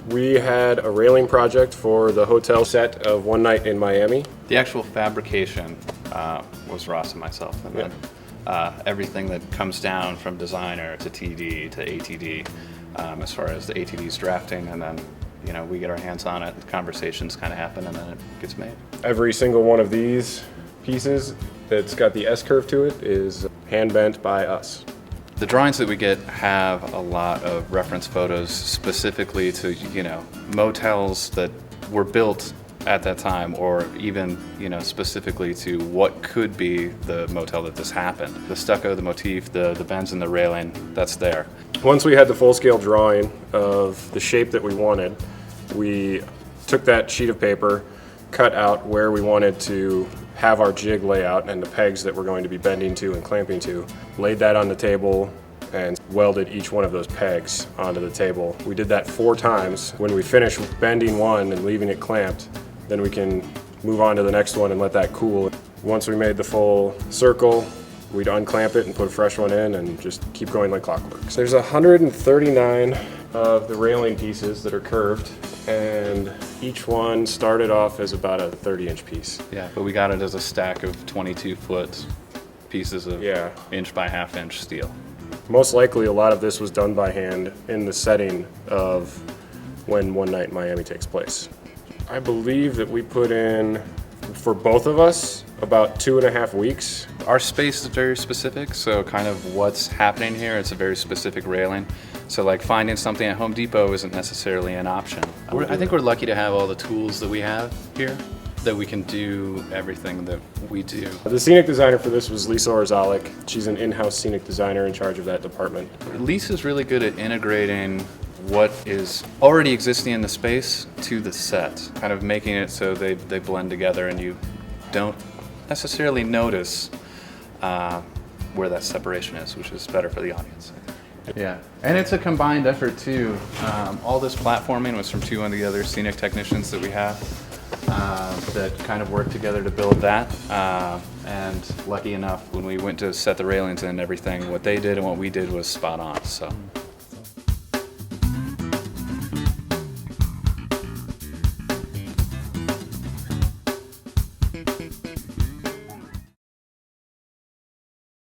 We had a railing project for the hotel set of One Night in Miami. The actual fabrication was Ross and myself, and then everything that comes down from designer to TD to ATD, as far as the ATD's drafting, and then we get our hands on it, conversations kind of happen, and then it gets made. Every single one of these pieces that's got the S-curve to it is hand bent by us. The drawings that we get have a lot of reference photos specifically to, motels that were built at that time, or even, specifically to what could be the motel that this happened. The stucco, the motif, the bends in the railing, that's there. Once we had the full-scale drawing of the shape that we wanted, we took that sheet of paper, cut out where we wanted to have our jig layout and the pegs that we're going to be bending to and clamping to, laid that on the table and welded each one of those pegs onto the table. We did that 4 times. When we finish bending one and leaving it clamped, then we can move on to the next one and let that cool. Once we made the full circle, we'd unclamp it and put a fresh one in and just keep going like clockwork. So there's 139 of the railing pieces that are curved, and each one started off as about a 30-inch piece. Yeah, but we got it as a stack of 22-foot pieces of inch by half-inch steel. Most likely a lot of this was done by hand in the setting of when One Night in Miami takes place. I believe that we put in, for both of us, about 2.5 weeks. Our space is very specific, so kind of what's happening here, it's a very specific railing. So like finding something at Home Depot isn't necessarily an option. I think we're lucky to have all the tools that we have here, that we can do everything that we do. The scenic designer for this was Lisa Orzalik. She's an in-house scenic designer in charge of that department. Lisa's really good at integrating what is already existing in the space to the set, kind of making it so they blend together and you don't necessarily notice where that separation is, which is better for the audience. Yeah, and it's a combined effort too. All this platforming was from 2 of the other scenic technicians that we have that kind of worked together to build that. And lucky enough, when we went to set the railings and everything, what they did and what we did was spot on. So.